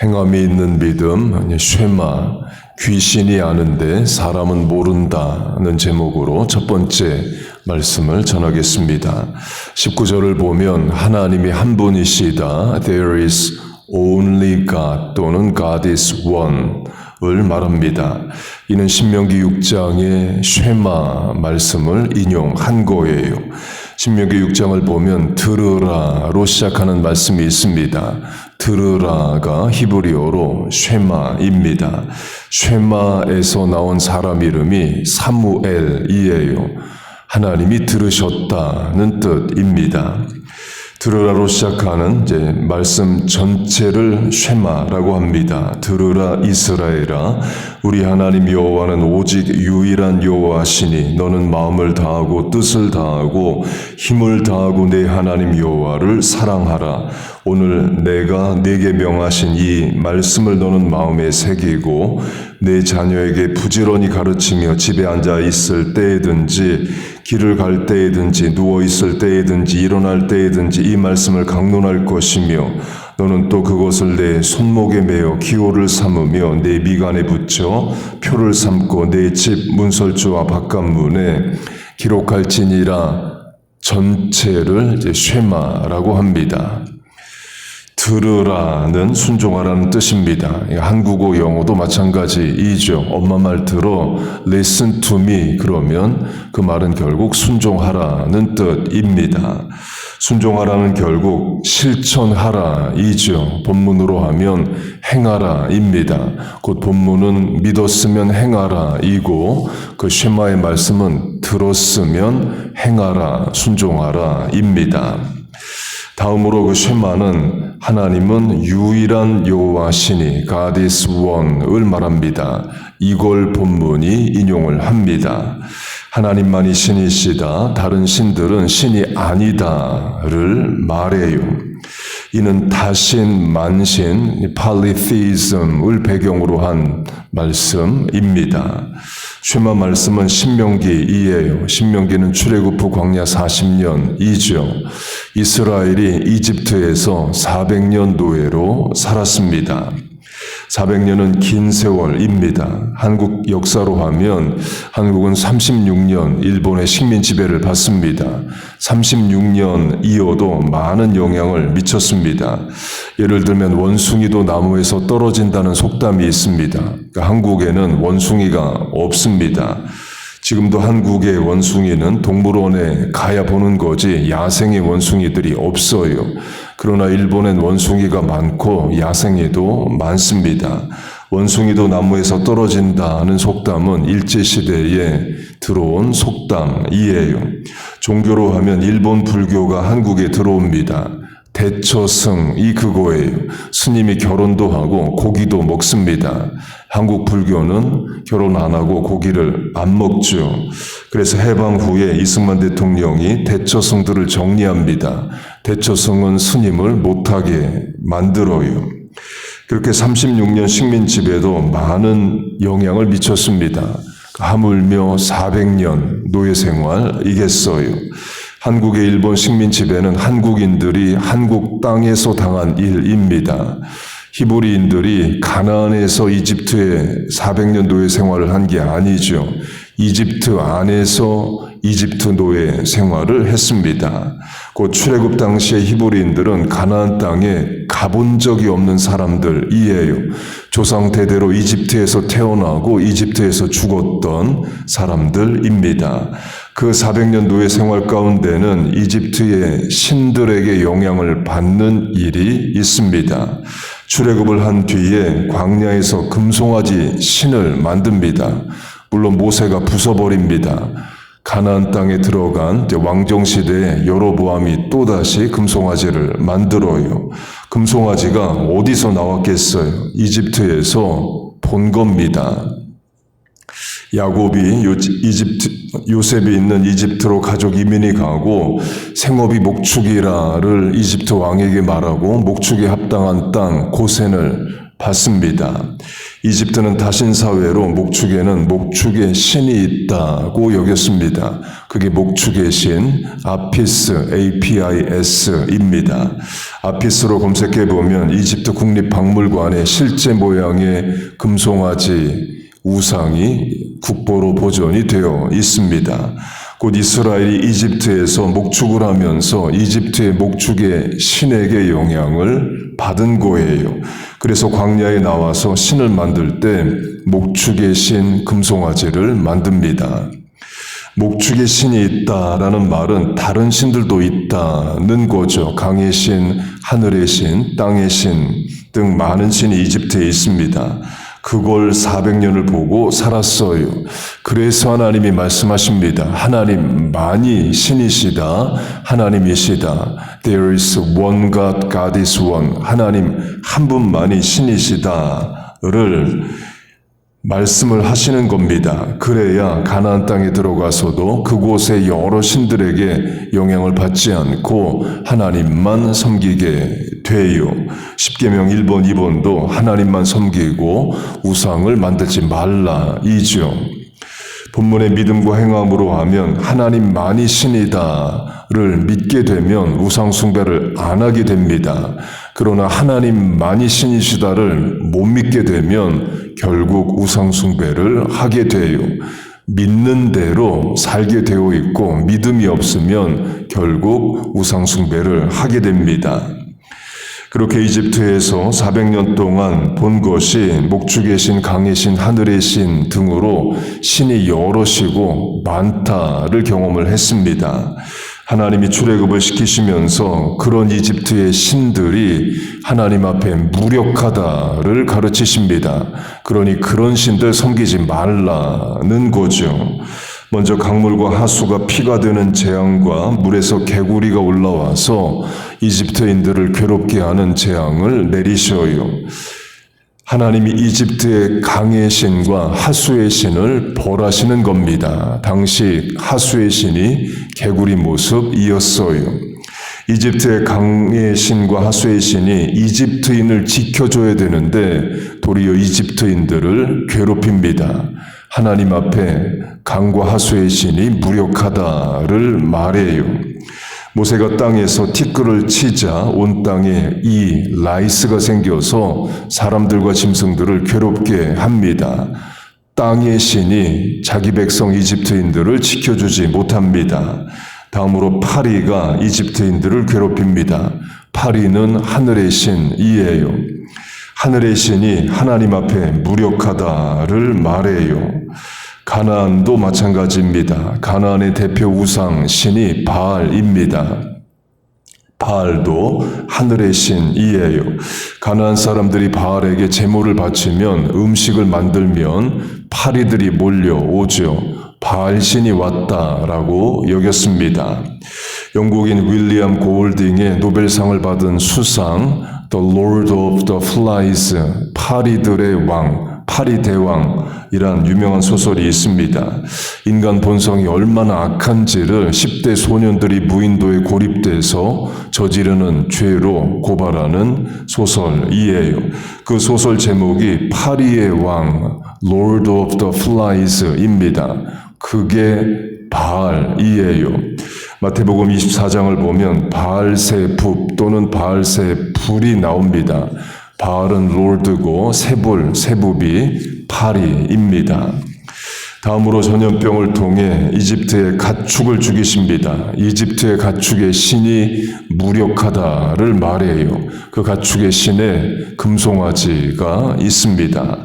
행함이 있는 믿음, 쉐마, 귀신이 아는데 사람은 모른다는 제목으로 첫 번째 말씀을 전하겠습니다. 19절을 보면 하나님이 한 분이시다. There is only God 또는 God is one 을 말합니다. 이는 신명기 6장의 쉐마 말씀을 인용한 거예요. 신명기 6장을 보면 들으라로 시작하는 말씀이 있습니다. 들으라가 히브리어로 쉐마입니다. 쉐마에서 나온 사람 이름이 사무엘이에요. 하나님이 들으셨다는 뜻입니다. 들으라로 시작하는 말씀 전체를 쉐마라고 합니다. 들으라 이스라엘아, 우리 하나님 여호와는 오직 유일한 여호와시니 너는 마음을 다하고 뜻을 다하고 힘을 다하고 내 하나님 여호와를 사랑하라. 오늘 내가 네게 명하신 이 말씀을 너는 마음에 새기고 내 자녀에게 부지런히 가르치며 집에 앉아 있을 때에든지 길을 갈 때에든지 누워 있을 때에든지 일어날 때에든지 이 말씀을 강론할 것이며 너는 또 그것을 내 손목에 매어 기호를 삼으며 내 미간에 붙여 표를 삼고 내 집 문설주와 바깥문에 기록할지니라. 전체를 쉐마라고 합니다. 들으라는 순종하라는 뜻입니다. 한국어 영어도 마찬가지이죠. 엄마 말 들어 listen to me 그러면 그 말은 결국 순종하라는 뜻입니다. 순종하라는 결국 실천하라이죠. 본문으로 하면 행하라입니다. 곧 본문은 믿었으면 행하라이고 그 쉐마의 말씀은 들었으면 행하라, 순종하라입니다. 다음으로 그 쉐마는 하나님은 유일한 여호와시니 God is one을 말합니다. 이걸 본문이 인용을 합니다. 하나님만이 신이시다. 다른 신들은 신이 아니다를 말해요. 이는 다신, 만신, polytheism을 배경으로 한 말씀입니다. 쉐마 말씀은 신명기이에요. 신명기는 출애굽 후 광야 40년이죠. 이스라엘이 이집트에서 400년 노예로 살았습니다. 400년은 긴 세월입니다. 한국 역사로 하면 한국은 36년 일본의 식민 지배를 받습니다. 36년이어도 많은 영향을 미쳤습니다. 예를 들면 원숭이도 나무에서 떨어진다는 속담이 있습니다. 그러니까 한국에는 원숭이가 없습니다. 지금도 한국의 원숭이는 동물원에 가야 보는 거지 야생의 원숭이들이 없어요. 그러나 일본엔 원숭이가 많고 야생에도 많습니다. 원숭이도 나무에서 떨어진다는 속담은 일제시대에 들어온 속담이에요. 종교로 하면 일본 불교가 한국에 들어옵니다. 대처승이 그거예요. 스님이 결혼도 하고 고기도 먹습니다. 한국 불교는 결혼 안 하고 고기를 안 먹죠. 그래서 해방 후에 이승만 대통령이 대처승들을 정리합니다. 대처승은 스님을 못하게 만들어요. 그렇게 36년 식민 지배도 많은 영향을 미쳤습니다. 하물며 400년 노예 생활이겠어요. 한국의 일본 식민 지배는 한국인들이 한국 땅에서 당한 일입니다. 히브리인들이 가나안에서 이집트에 400년 노예 생활을 한 게 아니죠. 이집트 안에서 이집트 노예 생활을 했습니다. 곧 출애굽 당시의 히브리인들은 가나안 땅에 가본 적이 없는 사람들이에요. 조상 대대로 이집트에서 태어나고 이집트에서 죽었던 사람들입니다. 그 400년 노예 생활 가운데는 이집트의 신들에게 영향을 받는 일이 있습니다. 출애굽을 한 뒤에 광야에서 금송아지 신을 만듭니다. 물론 모세가 부숴버립니다. 가나안 땅에 들어간 왕정시대에 여로보암이 또다시 금송아지를 만들어요. 금송아지가 어디서 나왔겠어요? 이집트에서 본 겁니다. 야곱이 요셉이 있는 이집트로 가족 이민이 가고 생업이 목축이라를 이집트 왕에게 말하고 목축에 합당한 땅 고센을 받습니다. 이집트는 다신사회로 목축에는 목축의 신이 있다고 여겼습니다. 그게 목축의 신 아피스, APIS입니다. 아피스로 검색해보면 이집트 국립박물관에 실제 모양의 금송아지 우상이 국보로 보존이 되어 있습니다. 곧 이스라엘이 이집트에서 목축을 하면서 이집트의 목축의 신에게 영향을 받은 거예요. 그래서 광야에 나와서 신을 만들 때 목축의 신 금송아지를 만듭니다. 목축의 신이 있다라는 말은 다른 신들도 있다는 거죠. 강의 신, 하늘의 신, 땅의 신 등 많은 신이 이집트에 있습니다. 그걸 400년을 보고 살았어요. 그래서 하나님이 말씀하십니다. 하나님만이 신이시다. 하나님이시다. There is one God, God is one. 하나님 한 분만이 신이시다를 말씀을 하시는 겁니다. 그래야 가나안 땅에 들어가서도 그곳의 여러 신들에게 영향을 받지 않고 하나님만 섬기게 돼요. 십계명 1번, 2번도 하나님만 섬기고 우상을 만들지 말라이죠. 본문의 믿음과 행함으로 하면 하나님만이 신이다를 믿게 되면 우상 숭배를 안 하게 됩니다. 그러나 하나님만이 신이시다를 못 믿게 되면 결국 우상 숭배를 하게 돼요. 믿는 대로 살게 되어 있고 믿음이 없으면 결국 우상 숭배를 하게 됩니다. 그렇게 이집트에서 400년 동안 본 것이 목축의 신, 강의 신, 하늘의 신 등으로 신이 여럿이고 많다를 경험을 했습니다. 하나님이 출애굽을 시키시면서 그런 이집트의 신들이 하나님 앞에 무력하다를 가르치십니다. 그러니 그런 신들 섬기지 말라는 거죠. 먼저 강물과 하수가 피가 되는 재앙과 물에서 개구리가 올라와서 이집트인들을 괴롭게 하는 재앙을 내리셔요. 하나님이 이집트의 강의 신과 하수의 신을 벌하시는 겁니다. 당시 하수의 신이 개구리 모습이었어요. 이집트의 강의 신과 하수의 신이 이집트인을 지켜줘야 되는데 도리어 이집트인들을 괴롭힙니다. 하나님 앞에 강과 하수의 신이 무력하다를 말해요. 모세가 땅에서 티끌을 치자 온 땅에 이 라이스가 생겨서 사람들과 짐승들을 괴롭게 합니다. 땅의 신이 자기 백성 이집트인들을 지켜주지 못합니다. 다음으로 파리가 이집트인들을 괴롭힙니다. 파리는 하늘의 신이에요. 하늘의 신이 하나님 앞에 무력하다를 말해요. 가나안도 마찬가지입니다. 가나안의 대표 우상 신이 바알입니다. 바알도 하늘의 신이에요. 가나안 사람들이 바알에게 제물을 바치면 음식을 만들면 파리들이 몰려오죠. 바알 신이 왔다라고 여겼습니다. 영국인 윌리엄 고울딩의 노벨상을 받은 수상 The Lord of the Flies, 파리들의 왕, 파리 대왕이란 유명한 소설이 있습니다. 인간 본성이 얼마나 악한지를 10대 소년들이 무인도에 고립돼서 저지르는 죄로 고발하는 소설이에요. 그 소설 제목이 파리의 왕, Lord of the Flies입니다. 그게 바알이에요. 마태복음 24장을 보면 바알세붓 또는 바알세불이 나옵니다. 바알은 롤드고 세붓이 파리입니다. 다음으로 전염병을 통해 이집트의 가축을 죽이십니다. 이집트의 가축의 신이 무력하다를 말해요. 그 가축의 신에 금송아지가 있습니다.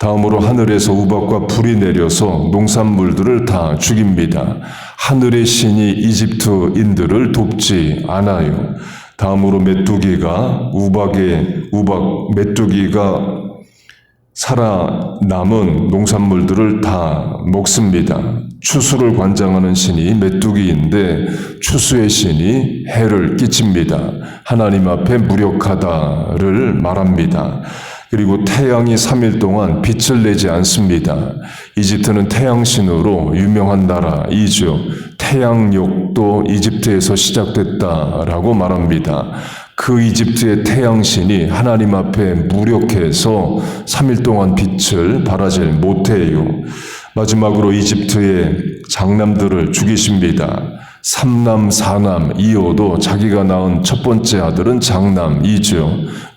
다음으로 하늘에서 우박과 불이 내려서 농산물들을 다 죽입니다. 하늘의 신이 이집트인들을 돕지 않아요. 다음으로 메뚜기가 메뚜기가 살아남은 농산물들을 다 먹습니다. 추수를 관장하는 신이 메뚜기인데 추수의 신이 해를 끼칩니다. 하나님 앞에 무력하다를 말합니다. 그리고 태양이 3일 동안 빛을 내지 않습니다. 이집트는 태양신으로 유명한 나라이죠. 태양욕도 이집트에서 시작됐다라고 말합니다. 그 이집트의 태양신이 하나님 앞에 무력해서 3일 동안 빛을 발하지 못해요. 마지막으로 이집트의 장남들을 죽이십니다. 3남 4남 이어도 자기가 낳은 첫 번째 아들은 장남이죠.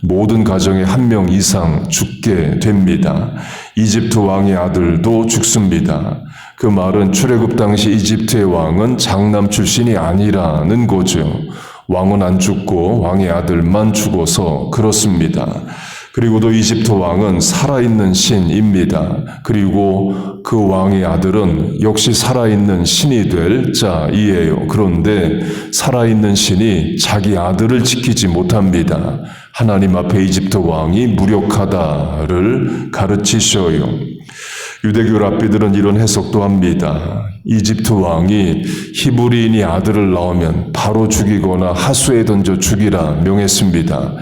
모든 가정에 1명 이상 죽게 됩니다. 이집트 왕의 아들도 죽습니다. 그 말은 출애굽 당시 이집트의 왕은 장남 출신이 아니라는 거죠. 왕은 안 죽고 왕의 아들만 죽어서 그렇습니다. 그리고도 이집트 왕은 살아있는 신입니다. 그리고 그 왕의 아들은 역시 살아있는 신이 될 자이에요. 그런데 살아있는 신이 자기 아들을 지키지 못합니다. 하나님 앞에 이집트 왕이 무력하다를 가르치셔요. 유대교 랍비들은 이런 해석도 합니다. 이집트 왕이 히브리인이 아들을 낳으면 바로 죽이거나 하수에 던져 죽이라 명했습니다.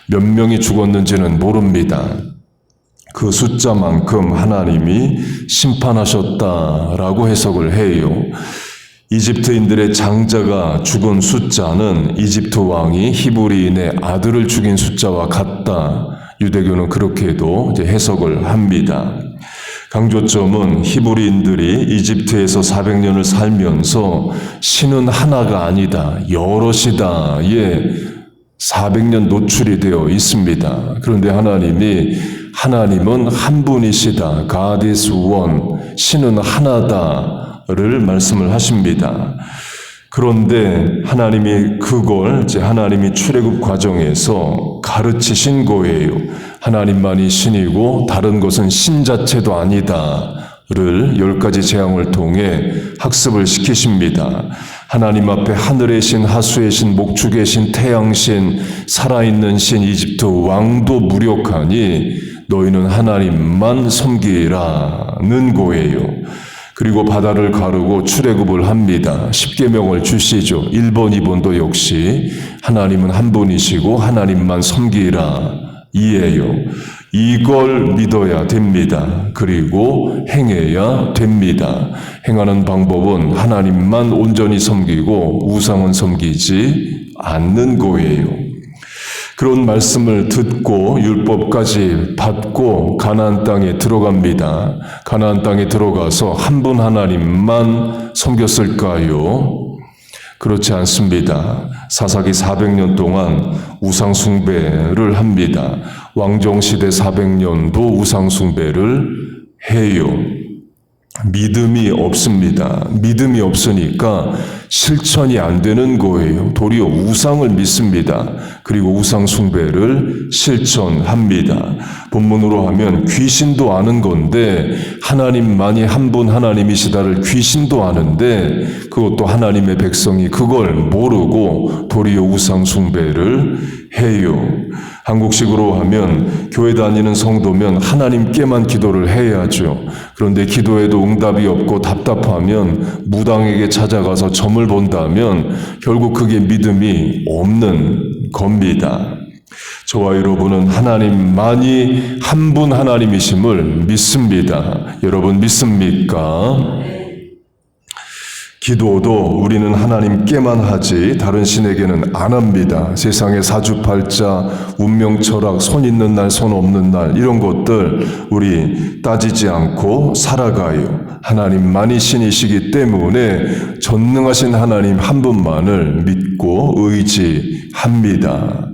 몇 명이 죽었는지는 모릅니다. 그 숫자만큼 하나님이 심판하셨다라고 해석을 해요. 이집트인들의 장자가 죽은 숫자는 이집트 왕이 히브리인의 아들을 죽인 숫자와 같다. 유대교는 그렇게도 이제 해석을 합니다. 강조점은 히브리인들이 이집트에서 400년을 살면서 신은 하나가 아니다, 여럿이다에 400년 노출이 되어 있습니다. 그런데 하나님은 한 분이시다, God is one, 신은 하나다를 말씀을 하십니다. 그런데 하나님이 그걸 하나님이 출애굽 과정에서 가르치신 거예요. 하나님만이 신이고 다른 것은 신 자체도 아니다를 10가지 재앙을 통해 학습을 시키십니다. 하나님 앞에 하늘의 신, 하수의 신, 목축의 신, 태양신, 살아있는 신, 이집트 왕도 무력하니 너희는 하나님만 섬기라는 거예요. 그리고 바다를 가르고 출애굽을 합니다. 십계명을 주시죠. 1번, 2번도 역시 하나님은 한 분이시고 하나님만 섬기라 이에요. 이걸 믿어야 됩니다. 그리고 행해야 됩니다. 행하는 방법은 하나님만 온전히 섬기고 우상은 섬기지 않는 거예요. 그런 말씀을 듣고 율법까지 받고 가나안 땅에 들어갑니다. 가나안 땅에 들어가서 한 분 하나님만 섬겼을까요? 그렇지 않습니다. 사사기 400년 동안 우상 숭배를 합니다. 왕정시대 400년도 우상 숭배를 해요. 믿음이 없습니다. 믿음이 없으니까 실천이 안 되는 거예요. 도리어 우상을 믿습니다. 그리고 우상 숭배를 실천합니다. 본문으로 하면 귀신도 아는 건데 하나님만이 한 분 하나님이시다를 귀신도 아는데 그것도 하나님의 백성이 그걸 모르고 도리어 우상 숭배를 해요. 한국식으로 하면 교회 다니는 성도면 하나님께만 기도를 해야죠. 그런데 기도에도 응답이 없고 답답하면 무당에게 찾아가서 점을 본다면 결국 그게 믿음이 없는 겁니다. 저와 여러분은 하나님만이 한 분 하나님이심을 믿습니다. 여러분 믿습니까? 기도도 우리는 하나님께만 하지 다른 신에게는 안 합니다. 세상의 사주팔자, 운명철학, 손 있는 날, 손 없는 날 이런 것들 우리 따지지 않고 살아가요. 하나님만이 신이시기 때문에 전능하신 하나님 한 분만을 믿고 의지합니다.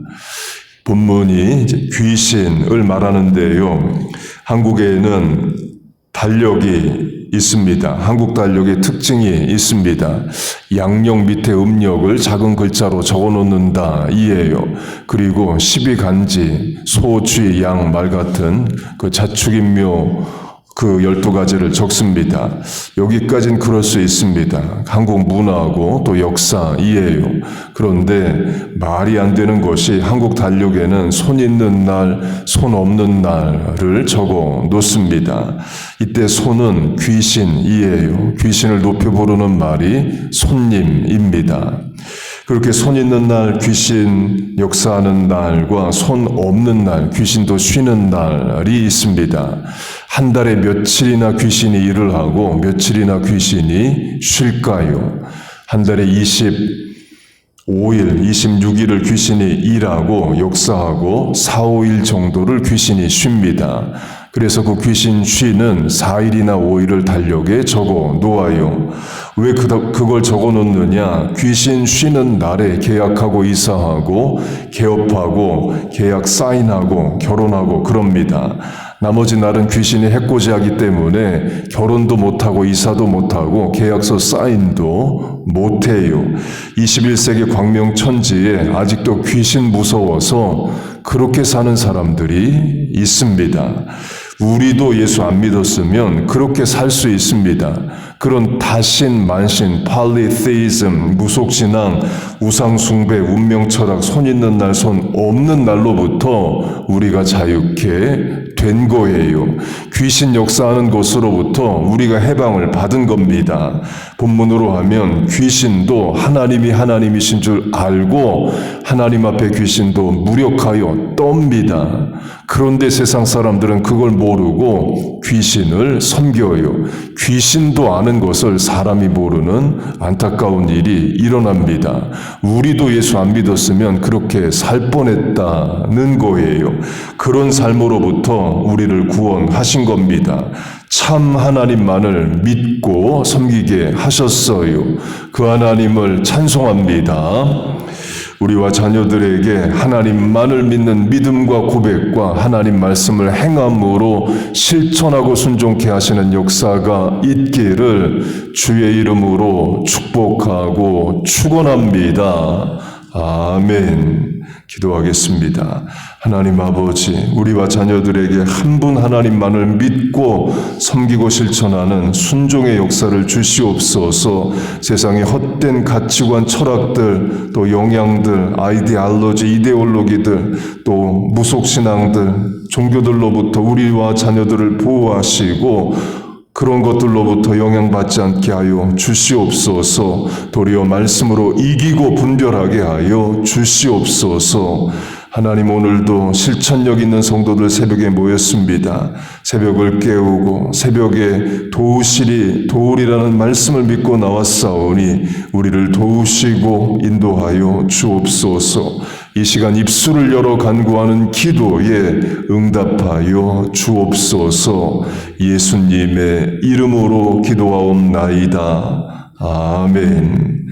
본문이 이제 귀신을 말하는데요. 한국에는 달력이 있습니다. 한국 달력의 특징이 있습니다. 양력 밑에 음력을 작은 글자로 적어 놓는다 이에요. 그리고 12간지, 소, 쥐, 양, 말 같은 그 자축인묘 그 12가지를 적습니다. 여기까지는 그럴 수 있습니다. 한국 문화하고 또 역사 이에요. 그런데 말이 안 되는 것이 한국 달력에는 손 있는 날, 손 없는 날을 적어 놓습니다. 이때 손은 귀신이에요. 귀신을 높여 부르는 말이 손님입니다. 그렇게 손 있는 날, 귀신 역사하는 날과 손 없는 날, 귀신도 쉬는 날이 있습니다. 한 달에 며칠이나 귀신이 일을 하고 며칠이나 귀신이 쉴까요? 한 달에 5일, 26일을 귀신이 일하고 역사하고 4, 5일 정도를 귀신이 쉽니다. 그래서 그 귀신 쉬는 4일이나 5일을 달력에 적어 놓아요. 왜 그걸 적어 놓느냐? 귀신 쉬는 날에 계약하고 이사하고 개업하고 계약 사인하고 결혼하고 그럽니다. 나머지 날은 귀신이 해코지하기 때문에 결혼도 못하고 이사도 못하고 계약서 사인도 못해요. 21세기 광명천지에 아직도 귀신 무서워서 그렇게 사는 사람들이 있습니다. 우리도 예수 안 믿었으면 그렇게 살 수 있습니다. 그런 다신, 만신, 팔리테이즘, 무속신앙, 우상숭배, 운명철학, 손 있는 날, 손 없는 날로부터 우리가 자유케 된 거예요. 귀신 역사하는 곳으로부터 우리가 해방을 받은 겁니다. 본문으로 하면 귀신도 하나님이 하나님이신 줄 알고 하나님 앞에 귀신도 무력하여 떱니다. 그런데 세상 사람들은 그걸 모르고 귀신을 섬겨요. 귀신도 아는 것을 사람이 모르는 안타까운 일이 일어납니다. 우리도 예수 안 믿었으면 그렇게 살 뻔했다는 거예요. 그런 삶으로부터 우리를 구원하신 겁니다. 참 하나님만을 믿고 섬기게 하셨어요. 그 하나님을 찬송합니다. 우리와 자녀들에게 하나님만을 믿는 믿음과 고백과 하나님 말씀을 행함으로 실천하고 순종케 하시는 역사가 있기를 주의 이름으로 축복하고 축원합니다. 아멘. 기도하겠습니다. 하나님 아버지, 우리와 자녀들에게 한 분 하나님만을 믿고 섬기고 실천하는 순종의 역사를 주시옵소서. 세상의 헛된 가치관, 철학들, 또 영향들, 아이디올로지, 이데올로기들, 또 무속신앙들, 종교들로부터 우리와 자녀들을 보호하시고 그런 것들로부터 영향받지 않게 하여 주시옵소서. 도리어 말씀으로 이기고 분별하게 하여 주시옵소서. 하나님, 오늘도 실천력 있는 성도들 새벽에 모였습니다. 새벽을 깨우고 새벽에 도우리라는 말씀을 믿고 나왔사오니 우리를 도우시고 인도하여 주옵소서. 이 시간 입술을 열어 간구하는 기도에 응답하여 주옵소서. 예수님의 이름으로 기도하옵나이다. 아멘.